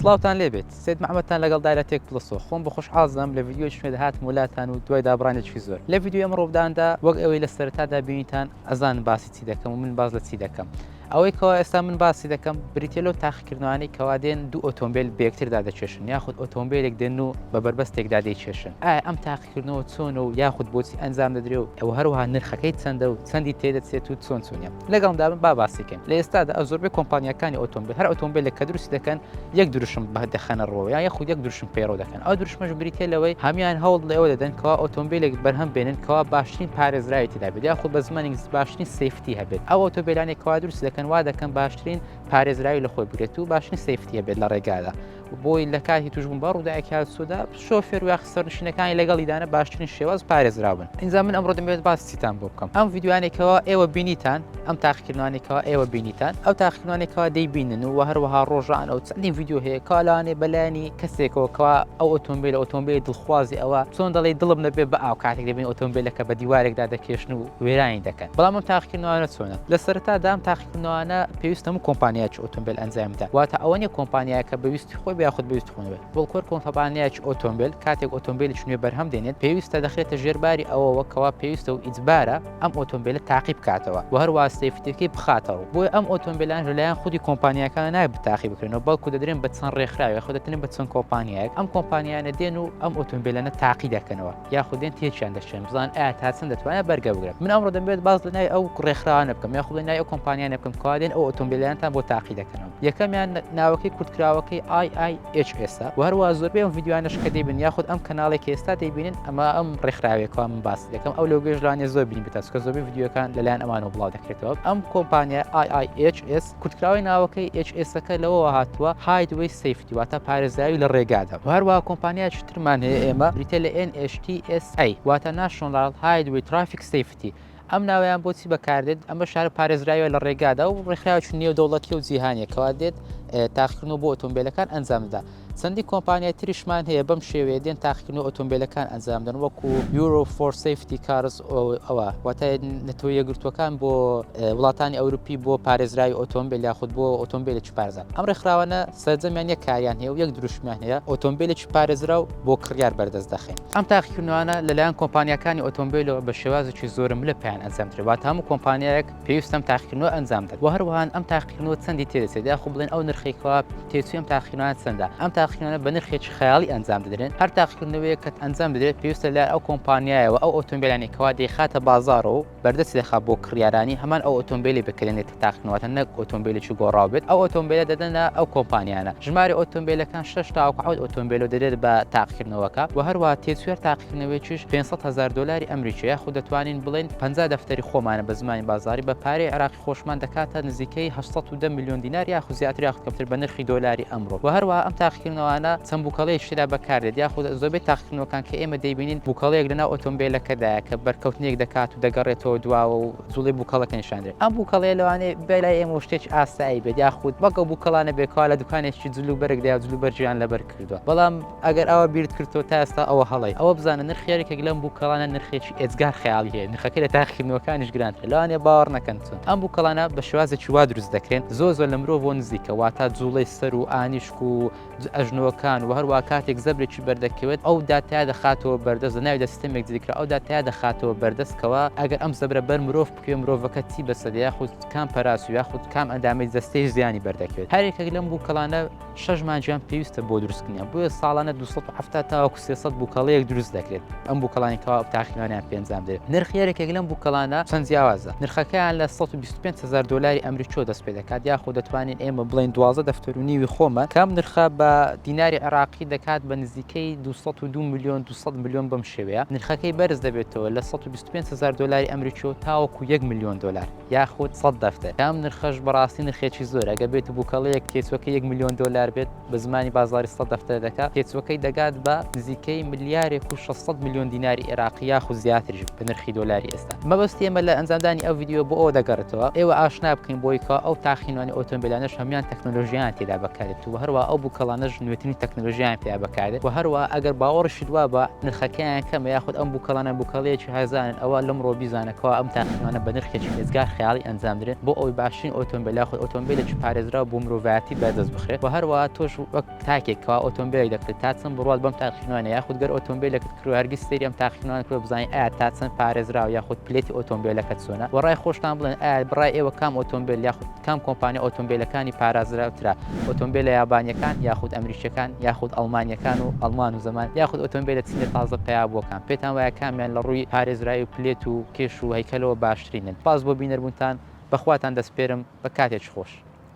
سڵاوتان لێبێت سید محەممەدتان لەگەڵ دایرە تێک پلسۆ خۆم بە خۆشحازم لە ڤیددیۆ شوێ هات مولاتان و دوای دابڕانێکی زۆر لە ڤیددیو ئەمە ڕۆوداندا وەک ئەوەی لە سەرەتادا بینیتان ئەزان باسی چی دەکەم و من باز لە چی دەکەم ئەوەی کەوا ئێستا من باسی دەکەم بریتە لەو تاقیکردنەوەی کەوا دێن دوو ئۆتۆمبیل بەیەکتردا دەچێشن یاخود ئۆتۆمبیلێک دێن و بە بربەستێکدا دەیچێشن ئایا ئەم تاقیکردنەوە چۆن و یاخود بۆچی ئەنجام دەدرێ و ئەو هەروەها نرخەکەی چەندە و چەندی تێدەچێت و چۆن چۆنیە لەگەڵمدا من باسیکەین لە ئێستادا ئەو زۆربەی کۆمپانیەکانی ئۆتۆمبیل هەر ئۆتۆمبیلێک کە دروستی دەکەن یەک دروشم بە دەخەنە ڕۆ یا یەخود یەک دروشم پەیڕۆ دەکەن ئەو دروشمەش بریتە لەوەی هەمیان هەوڵ لەوە دەدەن کەوا ئۆتۆمبیلێک بەرهەم بێنن کەوا باشترین پارێزراوی تێدا بێت یاخود بە زمانی باشترین سیفتی هەبێت ئەو ئۆتۆمبیلانێک کەوا دروست دەکەن وا دەکەن باشترین پارێزراوی لە خۆی بگرێت و باشترین سیفتیە بێت لە ڕێگادا بۆی لە کاتی توشبوون بە ڕووداەکات سودا شۆفێر و یاخسەرنشینەکانی لەگەڵیدانە باشترین شێواز پارێزراون اینجا من ئەمڕۆ دەمەوێت باسیتان بۆ بکەم ئەم ڤیددیوانێکەوە ئێوە بینیتان ئەم تاقیکردنەوەیەکەوە ئێوە بینیتان ئەو تاقیکردنەوەیەکەوە دەیبینن و هەروەها ڕۆژان ئەو چەندین ڤیددیو هەیە کاڵانێ بەلایانی کەسێکەوە کەوا ئەو ئۆتۆمبیل دڵخوازی ئەوە چۆن دەڵێ دڵم نەبێ بە ئاو کاتێک دەبین ئۆتۆمبیلەکە بە دیوارێکدا دەکێشن و وێرانی دەکەن بەڵام ئەم تاقیکردنەوەانە چۆنە لە سەرەتادا ئەم تاقیکردنەوەانە پێویستە هەموو کۆمپانیایکی ئۆتۆمبیل ئەنجامدا واتە ئەوە نیە کۆمپانیایەکە بەویستی خۆی یاخود بەویستی خۆنەوێت بڵکۆر کۆمپانیایکی ئۆتۆمبیل کاتێک ئۆتۆمبیلی نوێ بەرهەم دێنێت پێویستە دەخرێتە ژێرباری ئەوەوە کەوا پێویستە و ئیجبارە ئەم ئۆتۆمبیلە تاقی بکاتەوە و هەروە سیفتیەکەی بخاتەوە بۆی ئەم ئۆتۆمبیلان لەلایەن خودی کۆمپانیەکان نایە بتاقی بکرێنەوە بەڵکو دەدرێن بە چەند ڕێکخراوی خۆ دەتێنن بە چەند کۆمپانیایەک ئەم کۆمپانیانە دێن و ئەم ئۆتۆمبیلانە تاقی دەکەنەوە یاخود دێن تێکیان دەشێن بزان ئایا تا چەند دەتوانێت بەرگە بگرێت من ئەمڕۆ دەمەوێت باز لە نای ئەو ڕێکخراوانە بکەم یاخود لە نای ئەو کۆمپانیانە بکەم کەوا دێن ئەو ئۆتۆمبیلانتان بۆ تاقی دەکەنەوە یەکەمیان ناوەکەی کورتکراوەکەی IIHS و هەروە زۆربەی ئەم ڤیددیوانەش کە دەیبن یاخود ئەم کەناڵێکی ئێستا دەیبینن ئەمە ئەم ڕێکخراوێکەوە من باسی دەکەم ئەو لۆگەش لەوانێ زۆر بینی بتەس کە زۆربەی ڤیددیوەکان لەلایەن ئەمانەوە بڵاو دەکرێتەوە ئەم کۆمپانیا IIHS کورتکراوی ناوەکەی HSەکە لەوەوە هاتووە Highway Safety واتە پارێزراوی لە ڕێگادا هەروە کۆمپانیایکی ترمان هەیە ئێمە بریتە لە NHTSA واتە National Highway Traffic Safety ئەم ناویان بۆچی بەکاردێت ئەمە شار پارێزراوی لە ڕێگادا و ڕێکخراوی نێودەوڵەتی و جیهانیەکەوا دێت تاقیکردنەوە بۆ ئۆتۆمبیلەکان ئەنجامدا چەندی کۆمپانیای تریشمان هەیە بەم شێوەیە دێن تاقیکردنەوە ئۆتۆمبیلەکان ئەنجامدەن وەکو Euro for Safety Cars ئەوە واتە نەتەوە یەکگرتوەکان بۆ وڵاتانی ئەوروپی بۆ پارێزراوی ئۆتۆمبیل یاخود بۆ ئۆتۆمبیلێکی پارێزان ئەم ڕێکخراوانە سەرجەمیان یەک کاریان هەیە و یەک دروشمیان هەیە ئۆتۆمبیلێکی پارێزراو بۆ کڕیار بەردەست دەخێن ئەم تاقیکردنەوەانە لەلایەن کۆمپانیەکانی ئۆتۆمبیلەوە بە شێوازێکی زۆرم لە پێیان ئەنجامدرێت واتە هەموو کۆمپانیایەک پێویستم تاقیکردنەوە ئەنجامدات و هەروەهان ئەم تاقیکردنەوە چەندی تێدەچێت یاخود بڵێن ئەو نرخێکەوە تێچووی ئەم تاقیکردنەوە چەندە ئەم تاقیکردنەوە بە نرخێکی خەیاڵی ئەنجام دەدرێن هەر تاقیکردنەوەیە کە ئەنجام بدرێت پێویستە لە ئەو کۆمپانیایەوە ئەو ئۆتۆمبیلانێکەوە دەیخاتە بازارەوە بەردەستی دەخات بۆ کڕیارانی هەمان ئەو ئۆتۆمبیلی بکرێنێت تاقیکردنەوەتە نەک ئۆتۆمبیلێکی گۆڕاو بێت ئەو ئۆتۆمبیلە دەدەنە ئەو کۆمپانیانە ژماری ئۆتۆمبیلەکان 6 تا 7 ئۆتۆمبیلۆ دەدرێت بە تاقیکردنەوەکە و هەروە تێچوێر تاقیکردنەوەیکیش 500,000 دلاری ئەمریکی یاخود دەتوانین بڵێن 50 دەفتەری خۆمانە بە زمانی بازاری بە پارەی عراقی خۆشمان دەکاتە نزیکەی 810 میلیۆن دینار یاخود زیاتر یاخود کەمتر بە نرخی دۆلاری ئەمڕۆ و هەروە ئەم تاقیکردنەوەانە چەند بووکەڵەیەکیدا بەکاردێت یاخود زۆربەی تاقیکردنەوەکان کە ئێمە دەیبینین بووکەڵەیەک لەناو ئۆتۆمبیلەکەدایە کە بەرکەوتنێک دەکات و دەگەڕێتەوە دواوە و جوڵی بووکەڵەکە نیشاندرێت ئەم بووکەڵەیە لەوانێ بەلای ئێمە شتێکی ئاسایی بێت یاخود وەکە بووکەڵانە بێکوا لە دوکانێکی جلوبەرێکدا جلوبەرجیان لەبەر کردووە بەڵام ئەگەر ئەوە بیرت کردەوە تا ئێستا ئەوە هەڵی ئەوە بزانە نرخێکێک لەم بووکەڵانە نرخێکی ئێجگار خەیاڵی هەیە نرخەکە لە تاقیکردنەوەکانیش گرانترە لەوانێ باوەڕ نەکەن چۆن ئەم بووکەڵانە بە شێوازێکی وا دروست دەکرێن زۆر لە مرۆڤ بۆ نزیکە واتە جوڵەی سەر و ئانیشک و ئەژنەوەکان و هەروە کاتێک زەبرێکی بەردەکەوێت ئەو داتیا دەخاتەوە بەردەست ناوی دەستێمێک دیکرا ئەو داتیا دەخاتەوە بەردەستکەوە ئەگەر ئەم زەبرە بەر مرۆڤ بکوێ مرۆڤەکە چی بەسەد یاخود کام پەراس و یاخود کام ئەندامەی دەستەی زیانی بەردەکەوێت هەرێکێک لەم بووکەڵانە 6 مانجیان پێویستە بۆ دروستکردنیان بۆیە ساڵانە 270 تاوەکو 300 بووکەڵەیەک دروست دەکرێت ئەم بووکەڵانێکەوە تاقیکردنیان پێنجام دێت نرخ یەرێکێک لەم بووکەڵانە چەند جیاوازە نرخەکەیان لە 125,000 دلاری ئەمریکی دەست پێ دەکات یاخود دەتوانین ئێمە بڵین 12 دەفتەر و نیوی خۆمە کام نرخە بە دیناری عراقی دەکات بە نزیکەی 202 میلیۆن 200 میلیۆن بەم شێوەیە نرخەکەی بەرز دەبێتەوە لە 125,000 دلاری ئەمریکی تاوەکو 1 میلیۆن دلار یاخود 100 دەفتەر کام نرخەش بەڕاستی نرخێکی زۆر ئەگە بێت بووکەڵەیەک تێچوەکە 1 میلیۆن دلار بێت بە زمانی بازاری 100 دەفتەر دەکات تێچوەکەی دەگات بە نزیکەی ملیارێک و 600 میلیۆن دیناری عێراقی یاخود زیاتریش بە نرخی دلاری ئێستا مەبەستی ئێمە لە ئەنجامدانی ئەو ڤیددیۆ بۆ ئەوە دەگەڕێتەوە ئێوە ئاشنا بکەین بۆیکە ئەو تاقیکردنەوەی ئۆتۆمبیلانەش هەمان تەکنۆلۆژیان تێدا بەکارێت و هەروە ئەو بووکەڵانەش نوێترین تەکنۆلۆژیان پێدا بەکارێت و هەروە ئەگەر باوەڕشت وا بە نرخەکەیان کەمە یاخود ئەم بووکەڵانە بووکەڵەیەکی هەزانن ئەوە لەمڕۆ بیزانەکەەوە ئەم تاقیوانە بە نرخێکی ێزگار خەیاڵی ئەنجامدرێت بۆ ئەوی باشترین ئۆتۆمبیل یاخود ئۆتۆمبیلێکی پارێزراوە بۆ مرۆڤایەتی بەدەست بخرێت و هەروە تۆش وەک تاکێکەوە ئۆتۆمبیلێک دەکرێت تا چەند بڕوات بەم تاقیوانە یاخود گەر ئۆتۆمبیلێکت کرد هەرگیز سەیری ئەم تاقیوانە کرۆ بزانین ئایا تا چەند پارێزراوە یاخود پلێتی ئۆتۆمبیلەکەت چۆنە و ڕای خۆشتان بڵێن ئایا بڕای ئێوە کام ئۆتۆمبیل یاخود کام کۆمپانیا ئۆتۆمبیلەکانی پارێزراوترا ئۆتۆمبیلە یابانیەکان یاخود ئەمریکیەکان یاخود ئەڵمانیەکان و ئەڵمان و زەمان یاخود ئۆتۆمبیلە چینە تازە پیا بۆکان پێتان وایە کامیان لە ڕووی پارێزرایی و پلێت و کێش و هەیکەلەوە باشترینن. پاس بۆ بینەربوونتان بەخواتان دەسپێرم بە کاتێک خۆش.